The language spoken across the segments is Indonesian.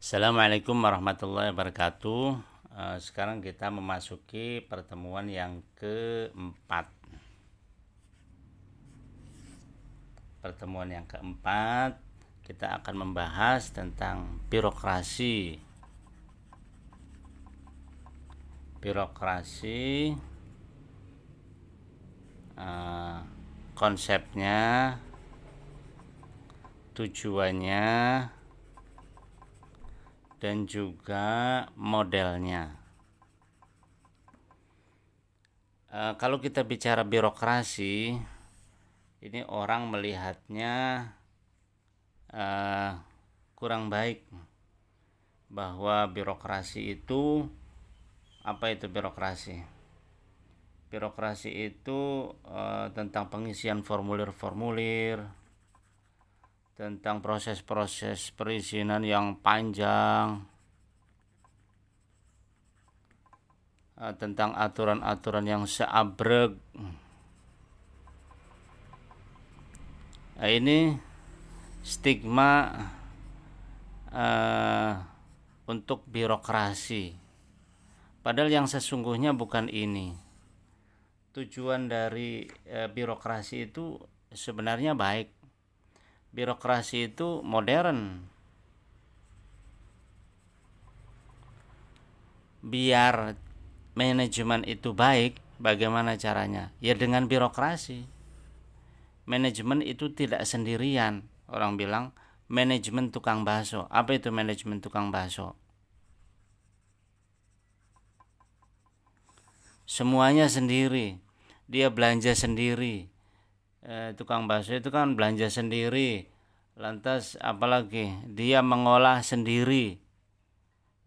Assalamualaikum warahmatullahi wabarakatuh. Sekarang kita memasuki pertemuan yang keempat. Pertemuan yang keempat, kita akan membahas tentang birokrasi. Birokrasi, konsepnya, tujuannya, dan juga modelnya. Kalau kita bicara birokrasi, ini orang melihatnya kurang baik, bahwa birokrasi itu, apa itu birokrasi? Birokrasi itu tentang pengisian formulir-formulir, tentang proses-proses perizinan yang panjang, tentang aturan-aturan yang seabrek. Ini stigma untuk birokrasi. Padahal yang sesungguhnya bukan ini. Tujuan dari birokrasi itu sebenarnya baik. Birokrasi itu modern. Biar manajemen itu baik, bagaimana caranya? Ya dengan birokrasi. Manajemen itu tidak sendirian. Orang bilang manajemen tukang bakso. Apa itu manajemen tukang bakso? Semuanya sendiri. Dia belanja sendiri. Tukang bakso itu kan belanja sendiri. Lantas apalagi? Dia mengolah sendiri.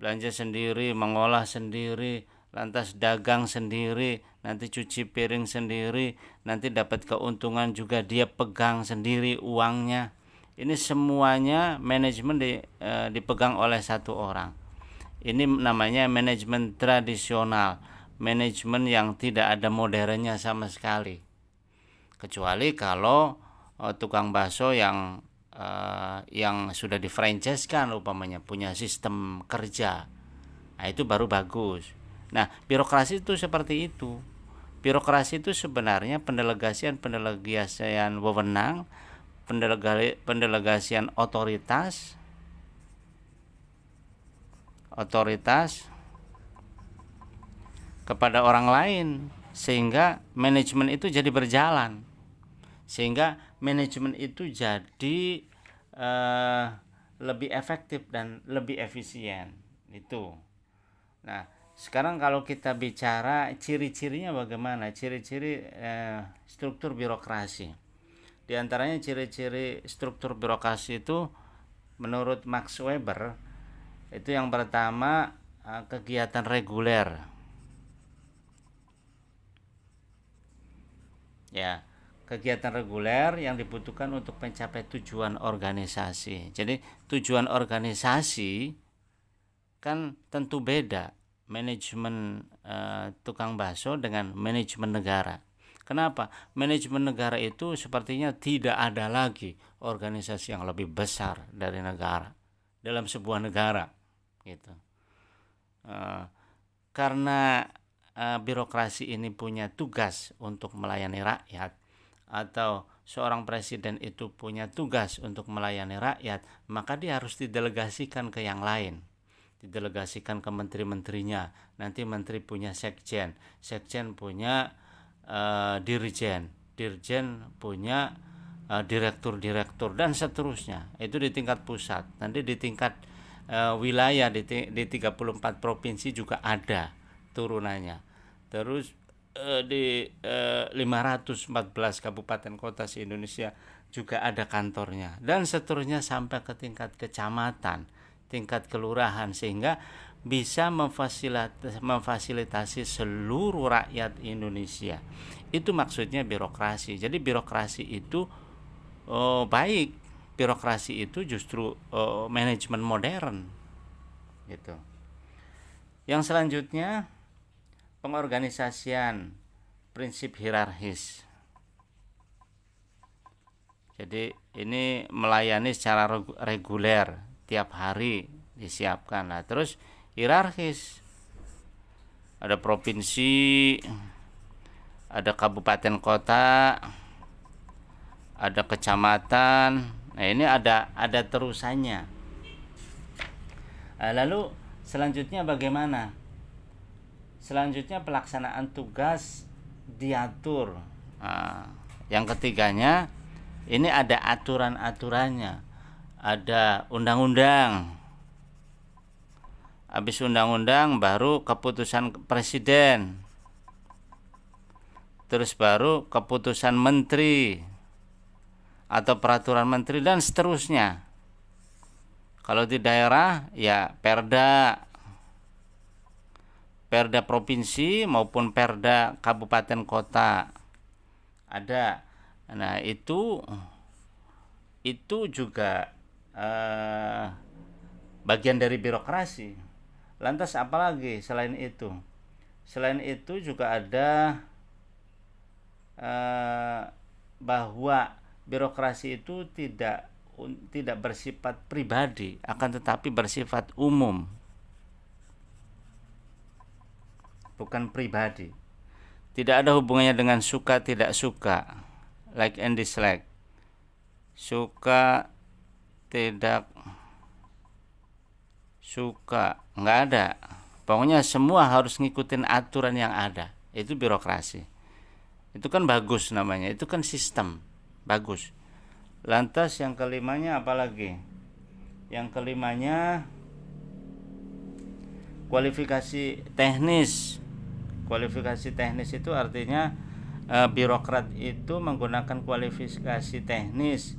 Belanja sendiri, mengolah sendiri, lantas dagang sendiri, nanti cuci piring sendiri, nanti dapat keuntungan juga dia pegang sendiri uangnya. Ini semuanya manajemen dipegang oleh satu orang. Ini namanya manajemen tradisional, manajemen yang tidak ada modernnya sama sekali. Kecuali kalau tukang bakso yang sudah di-franchise-kan, umpamanya punya sistem kerja, nah itu baru bagus. Nah, birokrasi itu seperti itu. Birokrasi itu sebenarnya pendelegasian wewenang, pendelegasian otoritas kepada orang lain, sehingga manajemen itu jadi berjalan, sehingga manajemen itu jadi lebih efektif dan lebih efisien itu. Nah, sekarang kalau kita bicara ciri-cirinya bagaimana? Ciri-ciri struktur birokrasi. Di antaranya ciri-ciri struktur birokrasi itu menurut Max Weber, itu yang pertama kegiatan reguler. Ya, kegiatan reguler yang dibutuhkan untuk mencapai tujuan organisasi. Jadi tujuan organisasi kan tentu beda manajemen tukang bakso dengan manajemen negara. Kenapa? Manajemen negara itu sepertinya tidak ada lagi organisasi yang lebih besar dari negara dalam sebuah negara, gitu. Karena birokrasi ini punya tugas untuk melayani rakyat, atau seorang presiden itu punya tugas untuk melayani rakyat, maka dia harus didelegasikan ke yang lain, didelegasikan ke menteri-menterinya. Nanti menteri punya sekjen, sekjen punya dirjen, dirjen punya direktur-direktur, dan seterusnya. Itu di tingkat pusat. Nanti di tingkat wilayah, di 34 provinsi juga ada turunannya. Terus di 514 kabupaten kota se-Indonesia juga ada kantornya, dan seterusnya sampai ke tingkat kecamatan, tingkat kelurahan, sehingga bisa memfasilitasi seluruh rakyat Indonesia. Itu maksudnya birokrasi. Jadi birokrasi itu baik. Birokrasi itu justru manajemen modern, gitu. Yang selanjutnya, pengorganisasian, prinsip hierarkis. Jadi ini melayani secara reguler tiap hari disiapkan. Nah, terus hierarkis, ada provinsi, ada kabupaten kota, ada kecamatan. Nah, ini ada terusannya. Lalu selanjutnya bagaimana? Selanjutnya pelaksanaan tugas diatur. Nah, yang ketiganya ini ada aturan-aturannya, ada undang-undang. Habis undang-undang baru keputusan presiden, terus baru keputusan menteri atau peraturan menteri dan seterusnya. Kalau di daerah ya perda provinsi maupun perda kabupaten kota ada. Nah, itu juga bagian dari birokrasi. Lantas apalagi selain itu? Selain itu juga ada bahwa birokrasi itu tidak bersifat pribadi, akan tetapi bersifat umum, bukan pribadi. Tidak ada hubungannya dengan suka tidak suka, like and dislike, suka tidak suka, nggak ada. Pokoknya semua harus ngikutin aturan yang ada. Itu birokrasi. Itu kan bagus namanya, itu kan sistem bagus. Lantas yang kelimanya apalagi? Yang kelimanya kualifikasi teknis. Kualifikasi teknis itu artinya birokrat itu menggunakan kualifikasi teknis.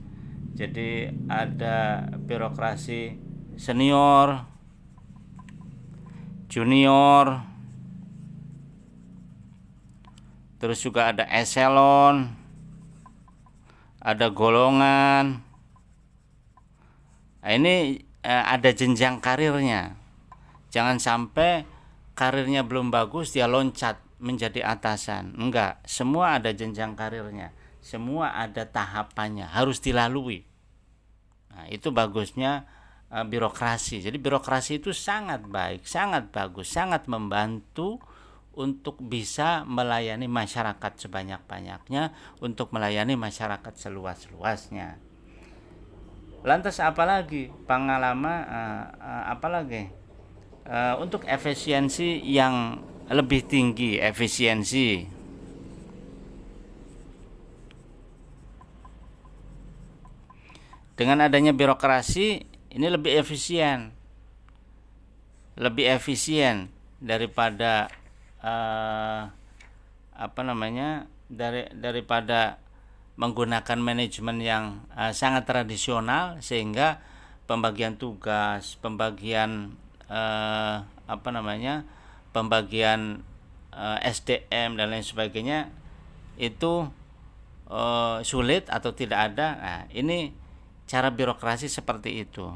Jadi ada birokrasi senior, junior, terus juga ada eselon, ada golongan. Nah, ini ada jenjang karirnya. Jangan sampai karirnya belum bagus dia loncat menjadi atasan. Enggak, semua ada jenjang karirnya. Semua ada tahapannya, harus dilalui. Nah, itu bagusnya birokrasi. Jadi birokrasi itu sangat baik, sangat bagus, sangat membantu untuk bisa melayani masyarakat sebanyak-banyaknya, untuk melayani masyarakat seluas-luasnya. Lantas apalagi pengalaman apalagi untuk efisiensi yang lebih tinggi, efisiensi dengan adanya birokrasi ini lebih efisien daripada daripada menggunakan manajemen yang sangat tradisional, sehingga pembagian tugas, pembagian pembagian SDM dan lain sebagainya itu sulit atau tidak ada. Nah, ini cara birokrasi seperti itu.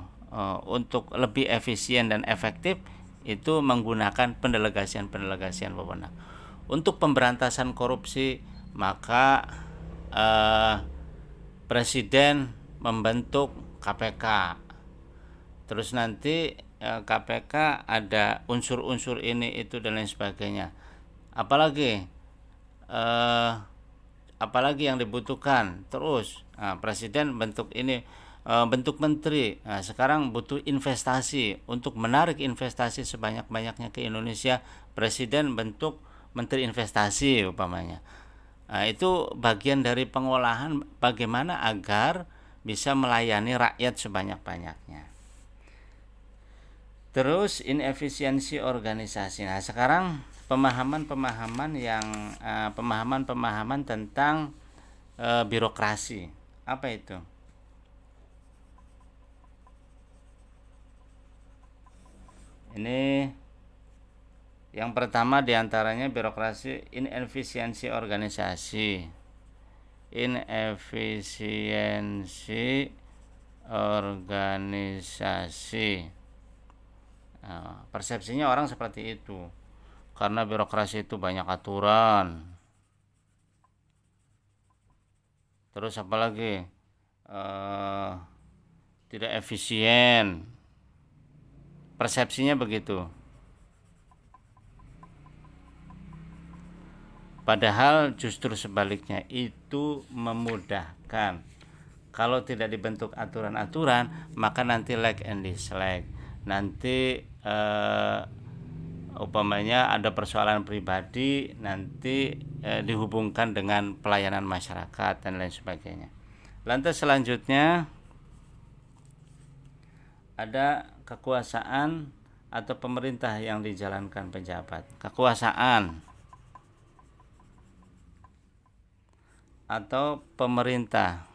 Untuk lebih efisien dan efektif itu menggunakan pendelegasian wewenang. Untuk pemberantasan korupsi maka presiden membentuk KPK. Terus nanti KPK ada unsur-unsur ini itu dan lain sebagainya. Apalagi yang dibutuhkan. Terus presiden bentuk ini, bentuk menteri. Nah, sekarang butuh investasi. Untuk menarik investasi sebanyak-banyaknya ke Indonesia, presiden bentuk menteri investasi umpamanya. Nah, itu bagian dari pengolahan bagaimana agar bisa melayani rakyat sebanyak-banyaknya. Terus inefisiensi organisasi. Nah, sekarang pemahaman tentang birokrasi. Apa itu? Ini yang pertama diantaranya birokrasi, inefisiensi organisasi. Inefisiensi organisasi. Nah, persepsinya orang seperti itu. Karena birokrasi itu banyak aturan. Terus apalagi? Tidak efisien. Persepsinya begitu. Padahal justru sebaliknya, itu memudahkan. Kalau tidak dibentuk aturan-aturan, maka nanti like and dislike. Nanti umpamanya ada persoalan pribadi, nanti dihubungkan dengan pelayanan masyarakat dan lain sebagainya. Lantas selanjutnya ada kekuasaan atau pemerintah yang dijalankan pejabat. Kekuasaan atau pemerintah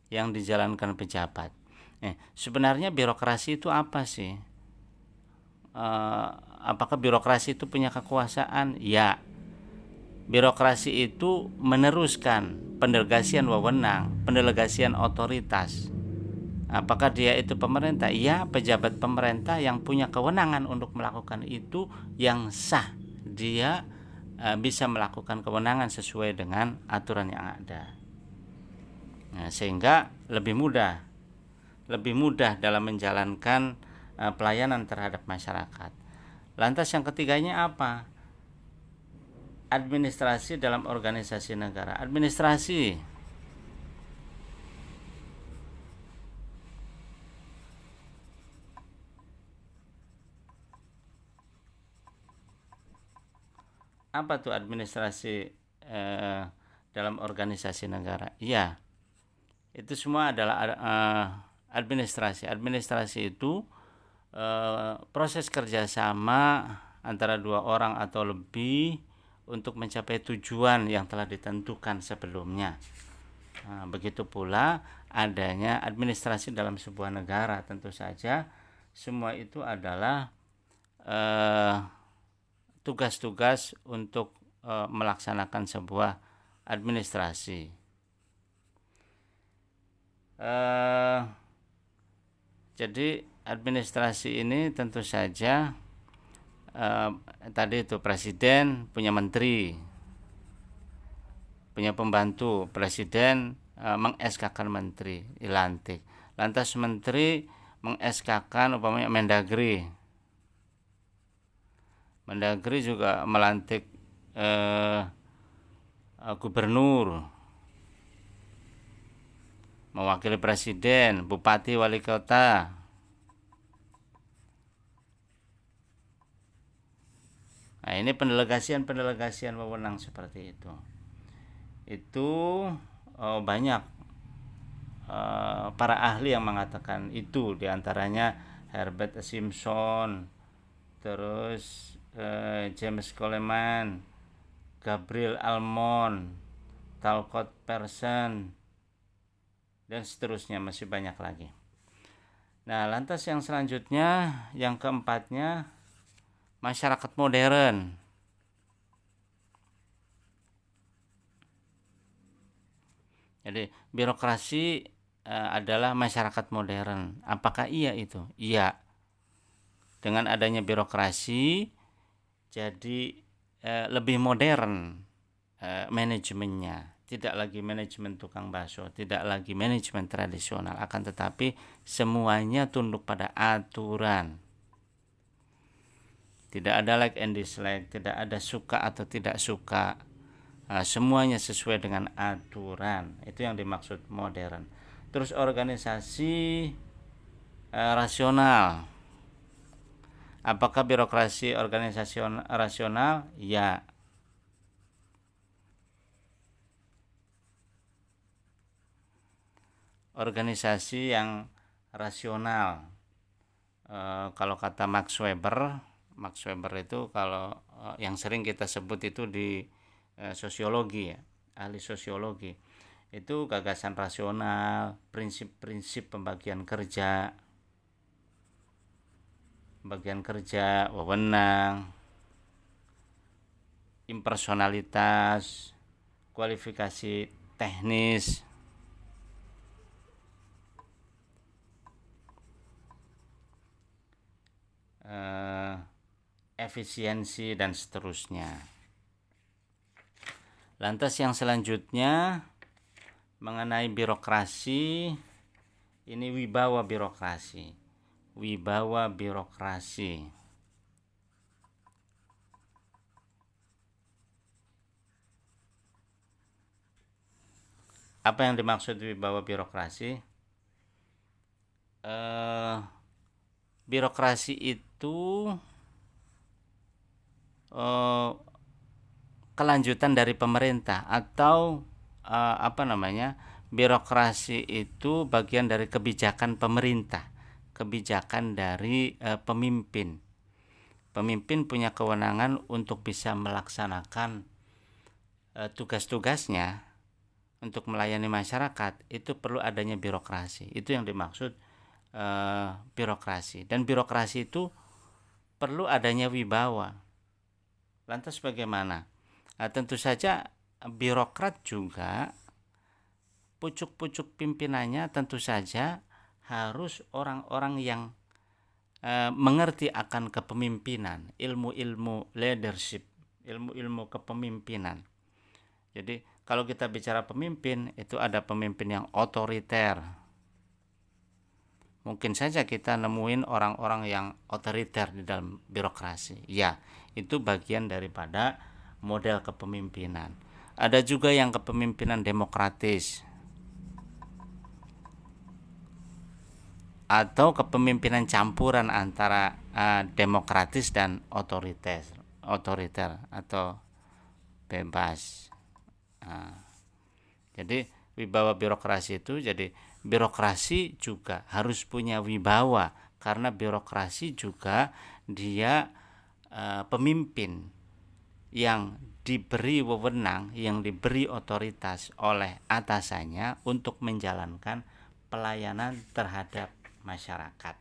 yang dijalankan pejabat. Sebenarnya birokrasi itu apa sih? Apakah birokrasi itu punya kekuasaan? Ya. Birokrasi itu meneruskan pendelegasian wewenang, pendelegasian otoritas. Apakah dia itu pemerintah? Ya, pejabat pemerintah yang punya kewenangan untuk melakukan itu yang sah. Dia bisa melakukan kewenangan sesuai dengan aturan yang ada. Nah, sehingga lebih mudah dalam menjalankan pelayanan terhadap masyarakat. Lantas yang ketiganya apa? Administrasi dalam organisasi negara. Administrasi apa tuh administrasi dalam organisasi negara? Iya, itu semua adalah administrasi. Administrasi itu proses kerjasama antara dua orang atau lebih untuk mencapai tujuan yang telah ditentukan sebelumnya. Begitu pula adanya administrasi dalam sebuah negara. Tentu saja semua itu adalah tugas-tugas untuk melaksanakan sebuah administrasi. Jadi administrasi ini tentu saja tadi itu presiden punya menteri, punya pembantu. Presiden meng-SK-kan menteri, dilantik. Lantas menteri meng-SK-kan umpamanya Mendagri. Mendagri juga melantik gubernur, mewakili presiden, bupati, wali kota. Nah, ini pendelegasian wewenang seperti itu. Itu banyak para ahli yang mengatakan itu, diantaranya Herbert Simpson, terus James Coleman, Gabriel Almond, Talcott Persson, dan seterusnya, masih banyak lagi. Nah, lantas yang selanjutnya, yang keempatnya, masyarakat modern. Jadi birokrasi adalah masyarakat modern. Apakah iya itu? Iya. Dengan adanya birokrasi, jadi lebih modern manajemennya. Tidak lagi manajemen tukang bakso, tidak lagi manajemen tradisional, akan tetapi semuanya tunduk pada aturan. Tidak ada like and dislike, tidak ada suka atau tidak suka. Semuanya sesuai dengan aturan. Itu yang dimaksud modern. Terus organisasi rasional. Apakah birokrasi organisasi rasional? Ya. Organisasi yang rasional. Kalau kata Max Weber itu kalau yang sering kita sebut itu di sosiologi, ya, ahli sosiologi, itu gagasan rasional, prinsip-prinsip pembagian kerja, wewenang, impersonalitas, kualifikasi teknis, efisiensi, dan seterusnya. Lantas yang selanjutnya mengenai birokrasi, ini wibawa birokrasi. wibawa birokrasi. Apa yang dimaksud wibawa birokrasi? Birokrasi itu kelanjutan dari pemerintah atau birokrasi itu bagian dari kebijakan pemerintah, kebijakan dari pemimpin. Pemimpin punya kewenangan untuk bisa melaksanakan tugas-tugasnya untuk melayani masyarakat. Itu perlu adanya birokrasi. Itu yang dimaksud birokrasi. Dan birokrasi itu perlu adanya wibawa. Lantas bagaimana? Tentu saja birokrat juga, pucuk-pucuk pimpinannya tentu saja harus orang-orang yang mengerti akan kepemimpinan, ilmu-ilmu leadership, ilmu-ilmu kepemimpinan. Jadi kalau kita bicara pemimpin, itu ada pemimpin yang otoriter. Mungkin saja kita nemuin orang-orang yang otoriter di dalam birokrasi. Ya, itu bagian daripada model kepemimpinan. Ada juga yang kepemimpinan demokratis atau kepemimpinan campuran antara demokratis dan otoriter atau bebas. Jadi wibawa birokrasi itu, jadi birokrasi juga harus punya wibawa, karena birokrasi juga dia pemimpin yang diberi wewenang, yang diberi otoritas oleh atasannya untuk menjalankan pelayanan terhadap masyarakat.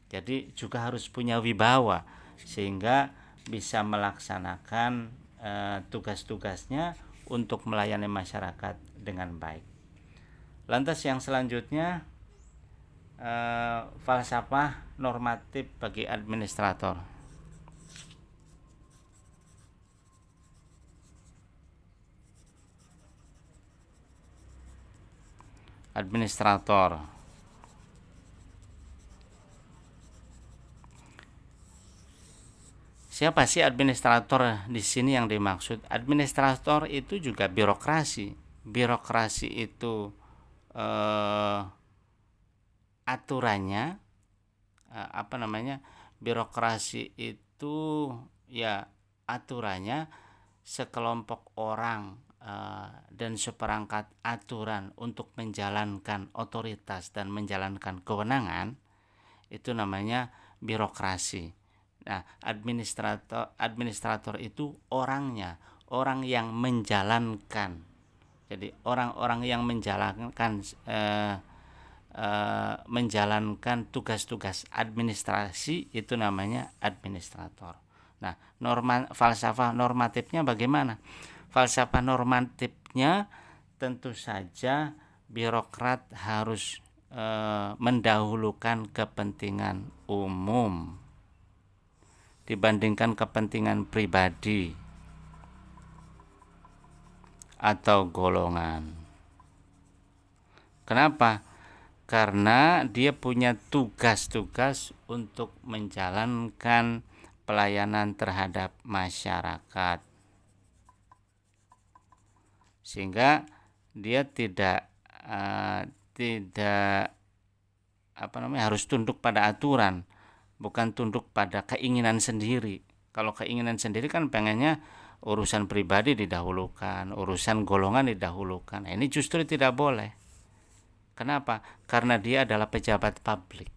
Jadi juga harus punya wibawa sehingga bisa melaksanakan tugas-tugasnya untuk melayani masyarakat dengan baik. Lantas yang selanjutnya, falsafah normatif bagi administrator. Siapa sih administrator di sini yang dimaksud? Administrator itu juga birokrasi. Birokrasi itu aturannya birokrasi itu ya aturannya sekelompok orang dan seperangkat aturan untuk menjalankan otoritas dan menjalankan kewenangan, itu namanya birokrasi. Nah, administrator itu orangnya, orang yang menjalankan. Jadi orang-orang yang menjalankan tugas-tugas administrasi itu namanya administrator. Nah, falsafah normatifnya bagaimana? Falsafah normatifnya tentu saja birokrat harus mendahulukan kepentingan umum dibandingkan kepentingan pribadi atau golongan. Kenapa? Karena dia punya tugas-tugas untuk menjalankan pelayanan terhadap masyarakat, sehingga dia tidak harus tunduk pada aturan, bukan tunduk pada keinginan sendiri. Kalau keinginan sendiri kan pengennya urusan pribadi didahulukan, urusan golongan didahulukan. Ini justru tidak boleh. Kenapa? Karena dia adalah pejabat publik.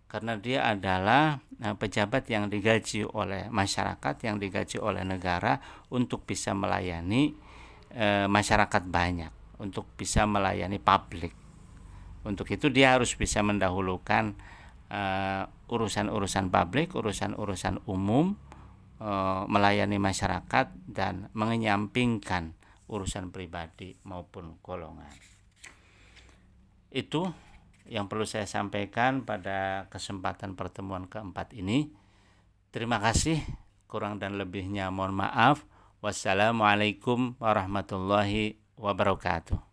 Karena dia adalah pejabat yang digaji oleh masyarakat, yang digaji oleh negara untuk bisa melayani masyarakat banyak, untuk bisa melayani publik. Untuk itu dia harus bisa mendahulukan urusan-urusan publik, urusan-urusan umum, melayani masyarakat, dan mengenyampingkan urusan pribadi maupun golongan. Itu yang perlu saya sampaikan pada kesempatan pertemuan keempat ini. Terima kasih, kurang dan lebihnya mohon maaf. Wassalamualaikum warahmatullahi wabarakatuh.